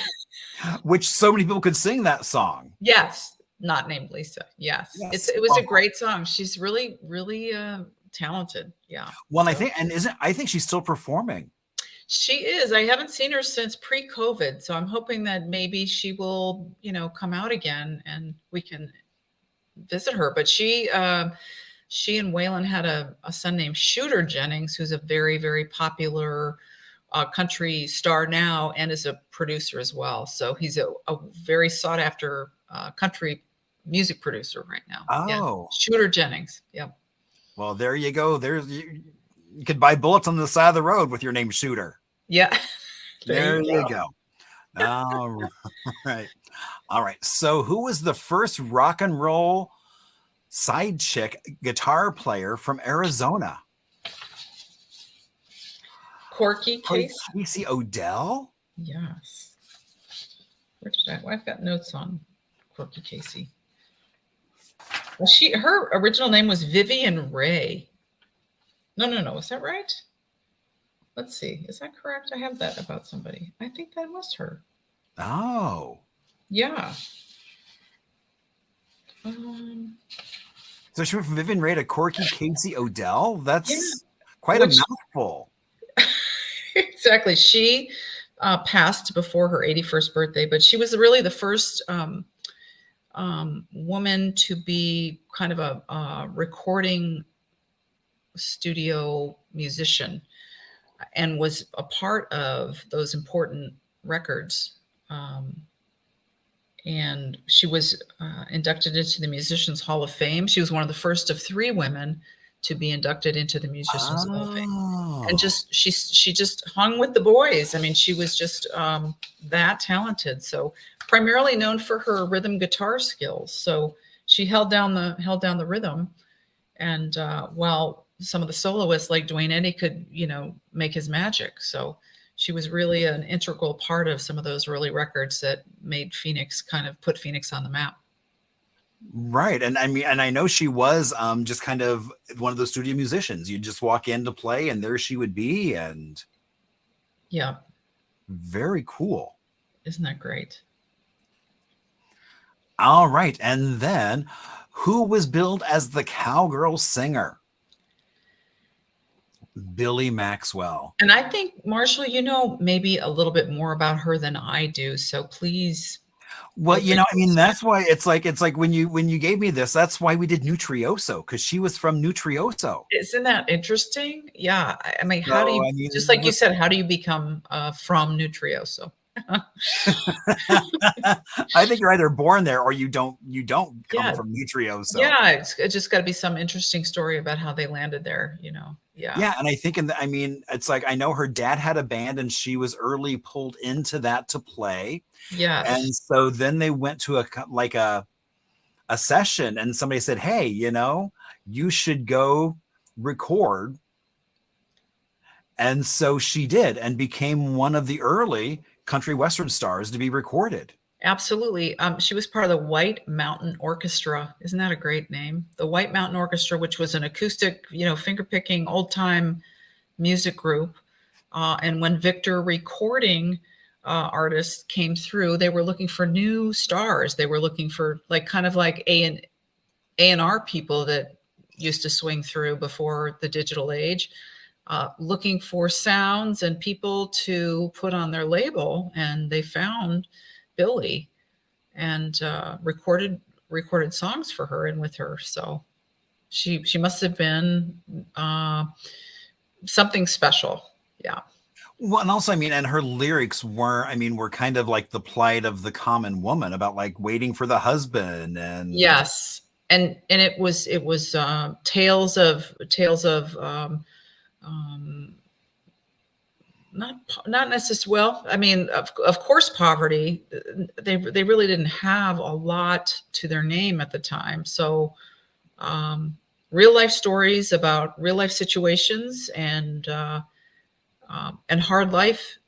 Which so many people could sing that song. Yes, not named Lisa. Yes. It was a great song. She's really, really talented. Yeah. Well, So I think she's still performing. she is. I haven't seen her since pre-COVID, so I'm hoping that maybe she will, come out again and we can visit her. But she and Waylon had a son named Shooter Jennings, who's a very, very popular country star now and is a producer as well. So he's a very sought after country music producer right now. Yeah. Oh, Shooter Jennings. Yeah. well, there you go. You could buy bullets on the side of the road with your name Shooter. Yeah. There you go. All right. All right. So who was the first rock and roll side chick guitar player from Arizona? Corky Case. Casey Odell? Yes. Where did I've got notes on Corky Casey. Well, her original name was Vivian Ray. No. Is that right? Let's see. Is that correct? I have that about somebody. I think that was her. Oh. Yeah. So she went from Vivian Ray to Corky Casey Odell? That's quite a mouthful. Exactly. She passed before her 81st birthday, but she was really the first woman to be kind of a recording studio musician and was a part of those important records. And she was inducted into the Musicians Hall of Fame. She was one of the first of 3 women to be inducted into the Musicians Hall of Fame. And she just hung with the boys. I mean, she was just that talented. So primarily known for her rhythm guitar skills. So she held down the rhythm. And while some of the soloists like Duane Eddy could, make his magic. So she was really an integral part of some of those early records that made Phoenix put Phoenix on the map. Right. And I know she was just kind of one of those studio musicians. You just walk in to play and there she would be. And yeah. Very cool. Isn't that great? All right. And then who was billed as the cowgirl singer? Billy Maxwell. And I think, Marshall, maybe a little bit more about her than I do. So please. Well, that's why it's like when you gave me this, that's why we did Nutrioso, because she was from Nutrioso. Isn't that interesting? Yeah. I mean, just like you said, how do you become from Nutrioso? I think you're either born there or you don't come from Nutrioso. Yeah, it's just got to be some interesting story about how they landed there, Yeah, and I think it's like I know her dad had a band and she was early pulled into that to play. Yeah, and so then they went to a session and somebody said, "Hey, you should go record." And so she did and became one of the early country western stars to be recorded. Absolutely. She was part of the White Mountain Orchestra. Isn't that a great name? The White Mountain Orchestra, which was an acoustic, finger-picking, old-time music group. And when Victor recording artists came through, they were looking for new stars. They were looking for kind of like A&R people that used to swing through before the digital age. Looking for sounds and people to put on their label, and they found Billy and recorded songs for her and with her. So she must have been something special. Yeah. Well, and also, and her lyrics were kind of like the plight of the common woman about waiting for the husband and yes, and it was tales of not necessarily. Well, of course, poverty. They really didn't have a lot to their name at the time. So, real life stories about real life situations and hard life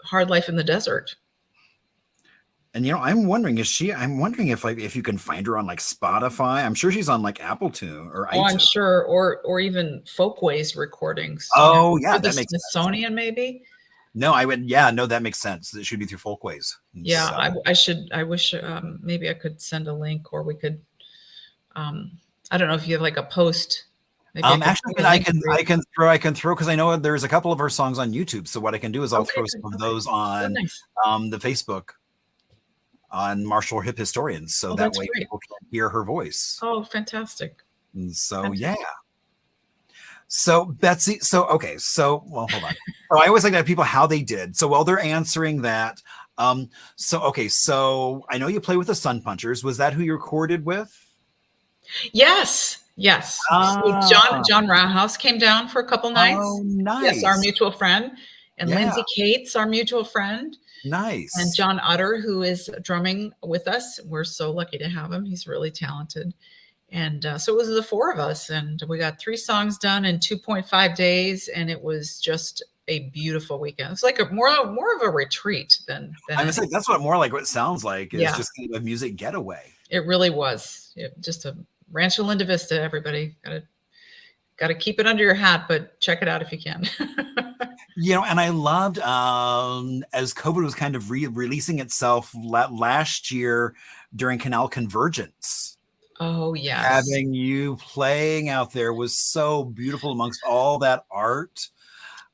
in the desert. And I'm wondering if you can find her on Spotify. I'm sure she's on Apple Tune or iTunes. I'm sure, or even Folkways recordings. Oh yeah, that makes Smithsonian sense. Maybe. No, I would. Yeah, no, that makes sense. It should be through Folkways. Yeah, so. I wish maybe I could send a link, or we could. I don't know if you have a post Maybe I can Actually, put a link for you. I can throw because I know there's a couple of her songs on YouTube. So what I can do is I'll Okay, throw good. some of Okay. those Oh, on nice. the Facebook on Marshall Hip Historians, so Oh, that that's way great. people can hear her voice. Oh, fantastic. And so yeah. Fantastic. So Betsy, so okay, so well, hold on. So I always like to have people how they did. So while they're answering that, so okay, so I know you play with the Sun Punchers. Was that who you recorded with? Yes, yes. So Ah, John Roundhouse came down for a couple oh, nights. Yes, our nice. mutual friend, and Yeah, Lindsay Cates, our mutual friend, and nice. John Utter, who is drumming with us. We're so lucky to have him. He's really talented. And so it was the four of us, and we got 3 songs done in 2.5 days, and it was just a beautiful weekend. It's like a more of a retreat than I'm gonna say anything. that's what more like what it sounds like is Yeah, just kind of a music getaway. it really was. Just a Rancho Linda Vista. Everybody got to keep it under your hat, but check it out if you can. You know, and I loved as COVID was kind of releasing itself last year during Canal Convergence. Oh yes. Having you playing out there was so beautiful amongst all that art.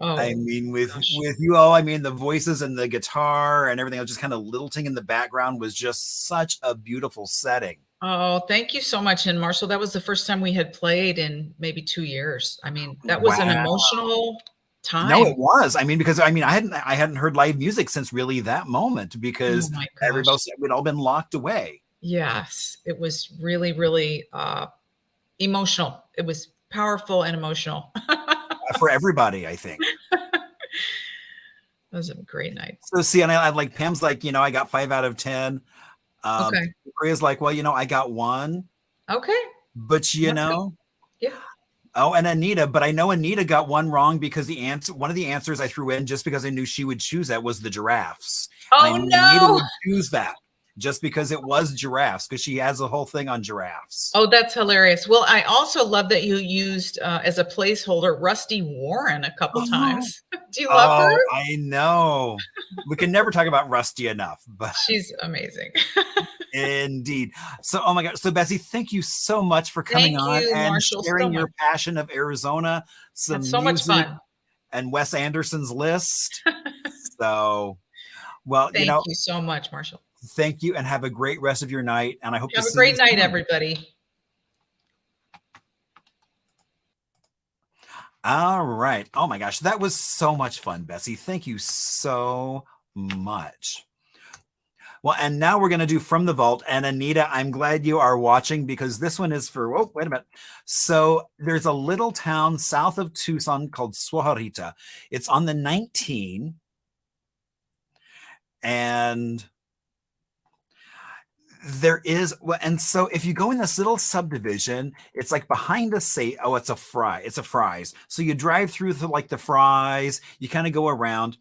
I Oh mean, with gosh. you all, I mean, the voices and the guitar and everything else just kind of lilting in the background was just such a beautiful setting. Oh, thank you so much. And Marshall, that was the first time we had played in maybe 2 years. I mean, that was an Wow. emotional No, time. it was. I mean, because I mean, I hadn't heard live music since really that moment Oh because my everybody gosh. we'd all been locked away. Yes, it was really, really emotional. It was powerful and emotional. For everybody, I think. That was a great night. So see, and I like Pam's like, you know, I got 5 out of 10. Okay. Priya's like, well, you know, I got 1, Okay. but you That's good. know, Yeah. oh, and Anita, but I know Anita got 1 wrong because one of the answers I threw in just because I knew she would choose that was the giraffes, and I Oh knew Anita no. would choose that just because it was giraffes because she has a whole thing on giraffes. Oh, that's hilarious. Well, I also love that you used as a placeholder Rusty Warren a couple Oh, times. Do you love her? I know. We can never talk about Rusty enough, but She's amazing. indeed. So, oh my God. So, Betsy, thank you so much for coming Thank on you, and Marshall, so sharing much. your passion of Arizona, That's some so much music, fun. and Wes Anderson's list. So, well, you Thank know, you so much, Marshall. thank you and have a great rest of your night. And I hope to Have a see you great night, soon. everybody. All right. Oh my gosh. That was so much fun, Betsy. Thank you so much. Well, and now we're going to do From the Vault. And Anita, I'm glad you are watching because this one is for, oh, wait a minute. So there's a little town south of Tucson called Suarita. It's on the 19. And there is, and so if you go in this little subdivision, it's like behind a say, oh, it's a Fry's. So you drive through like the Fry's, you kind of go around,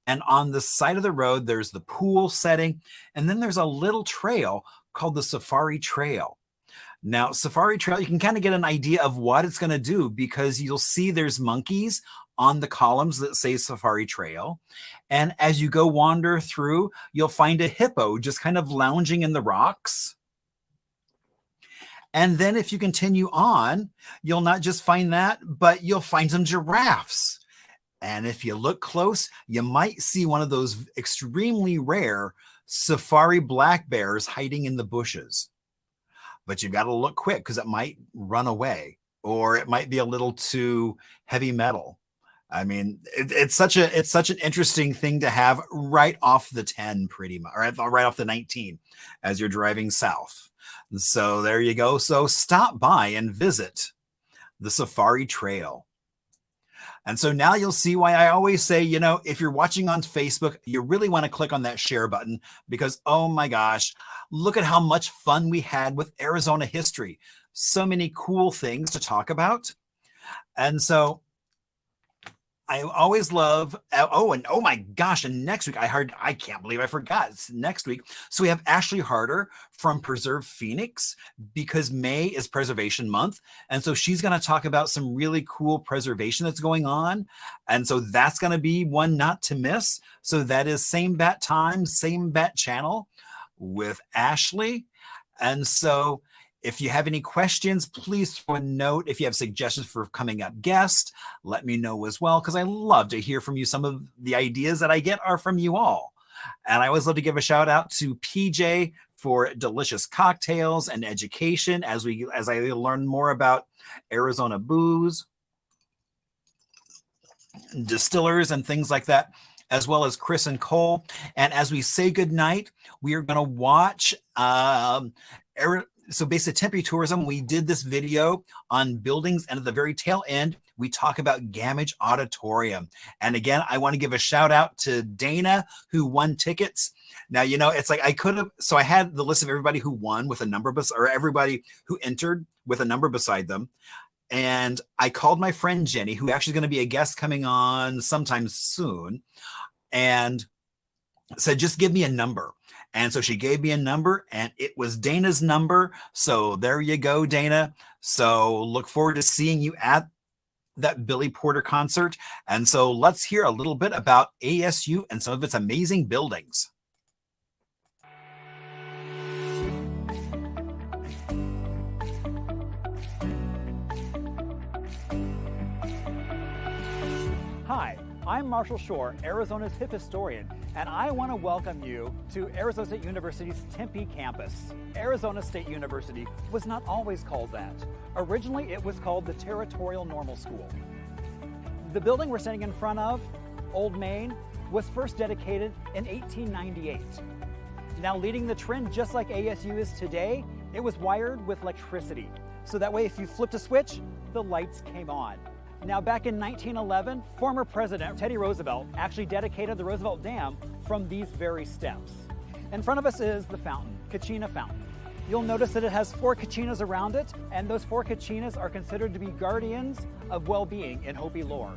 and on the side of the road, there's the pool setting, and then there's a little trail called the Safari Trail. Now, Safari Trail, you can kind of get an idea of what it's going to do because you'll see there's monkeys on the columns that say Safari Trail. And as you go wander through, you'll find a hippo just kind of lounging in the rocks. And then if you continue on, you'll not just find that, but you'll find some giraffes. And if you look close, you might see one of those extremely rare safari black bears hiding in the bushes. But you've got to look quick because it might run away or it might be a little too heavy metal. I mean, it's such an interesting thing to have right off the 10, pretty much, or right off the 19 as you're driving south. So there you go. So stop by and visit the Safari Trail. And so now you'll see why I always say, you know, if you're watching on Facebook, you really want to click on that share button because, oh my gosh, look at how much fun we had with Arizona history. So many cool things to talk about. And so I always love, oh, and oh my gosh, and next week, I can't believe I forgot, it's next week. So we have Ashley Harder from Preserve Phoenix because May is Preservation Month. And so she's going to talk about some really cool preservation that's going on. And so that's going to be one not to miss. So that is same bat time, same bat channel with Ashley. And so If you have any questions, please throw a note. If you have suggestions for coming up guests, let me know as well, because I love to hear from you. Some of the ideas that I get are from you all. And I always love to give a shout out to PJ for delicious cocktails and education as I learn more about Arizona booze, distillers, and things like that, as well as Chris and Cole. And as we say goodnight, we are going to watch so based on Tempe Tourism. We did this video on buildings, and at the very tail end, we talk about Gamage Auditorium. And again, I want to give a shout out to Dana, who won tickets. Now, you know, it's like I had the list of everybody who won with a number, or everybody who entered with a number beside them. And I called my friend Jenny, who actually is going to be a guest coming on sometime soon, and said, just give me a number. And so she gave me a number, and it was Dana's number. So there you go, Dana. So look forward to seeing you at that Billy Porter concert. And so let's hear a little bit about ASU and some of its amazing buildings. Hi, I'm Marshall Shore, Arizona's hip historian, and I want to welcome you to Arizona State University's Tempe campus. Arizona State University was not always called that. Originally, it was called the Territorial Normal School. The building we're standing in front of, Old Main, was first dedicated in 1898. Now, leading the trend, just like ASU is today, it was wired with electricity. So that way, if you flipped a switch, the lights came on. Now, back in 1911, former President Teddy Roosevelt actually dedicated the Roosevelt Dam from these very steps. In front of us is the fountain, Kachina Fountain. You'll notice that it has 4 kachinas around it, and those 4 kachinas are considered to be guardians of well-being in Hopi lore.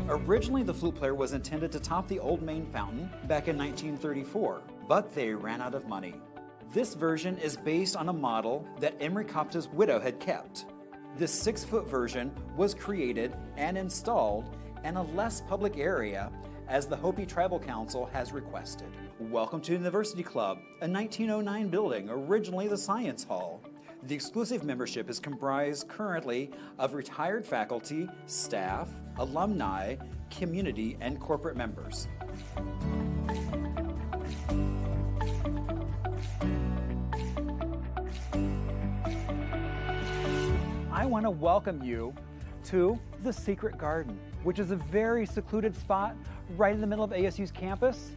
Originally, the flute player was intended to top the Old Main Fountain back in 1934, but they ran out of money. This version is based on a model that Emery Kopta's widow had kept. This 6-foot version was created and installed in a less public area, as the Hopi Tribal Council has requested. Welcome to University Club, a 1909 building, originally the Science Hall. The exclusive membership is comprised currently of retired faculty, staff, alumni, community, and corporate members. I want to welcome you to the Secret Garden, which is a very secluded spot right in the middle of ASU's campus.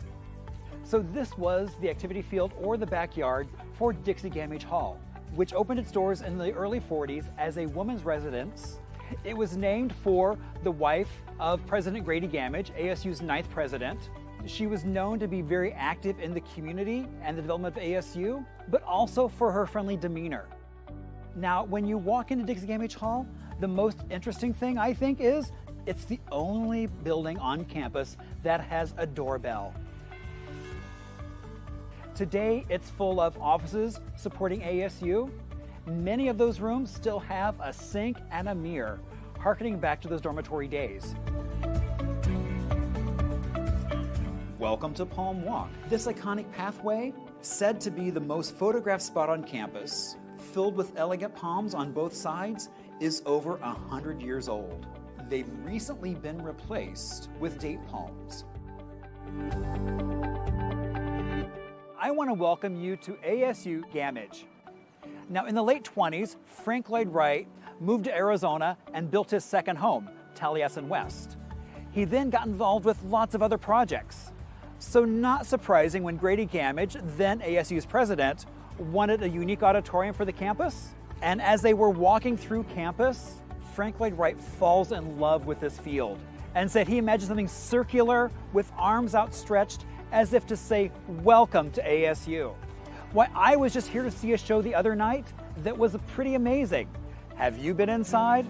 So this was the activity field or the backyard for Dixie Gamage Hall, which opened its doors in the early 40s as a woman's residence. It was named for the wife of President Grady Gamage, ASU's 9th president. She was known to be very active in the community and the development of ASU, but also for her friendly demeanor. Now, when you walk into Dixie Gamage Hall, the most interesting thing, I think, is it's the only building on campus that has a doorbell. Today, it's full of offices supporting ASU. Many of those rooms still have a sink and a mirror, harkening back to those dormitory days. Welcome to Palm Walk. This iconic pathway, said to be the most photographed spot on campus, filled with elegant palms on both sides, is over 100 years old. They've recently been replaced with date palms. I want to welcome you to ASU Gamage. Now, in the late 20s, Frank Lloyd Wright moved to Arizona and built his second home, Taliesin West. He then got involved with lots of other projects. So not surprising when Grady Gamage, then ASU's president, wanted a unique auditorium for the campus. And as they were walking through campus, Frank Lloyd Wright falls in love with this field and said he imagined something circular with arms outstretched as if to say, welcome to ASU. Why, I was just here to see a show the other night that was pretty amazing. Have you been inside?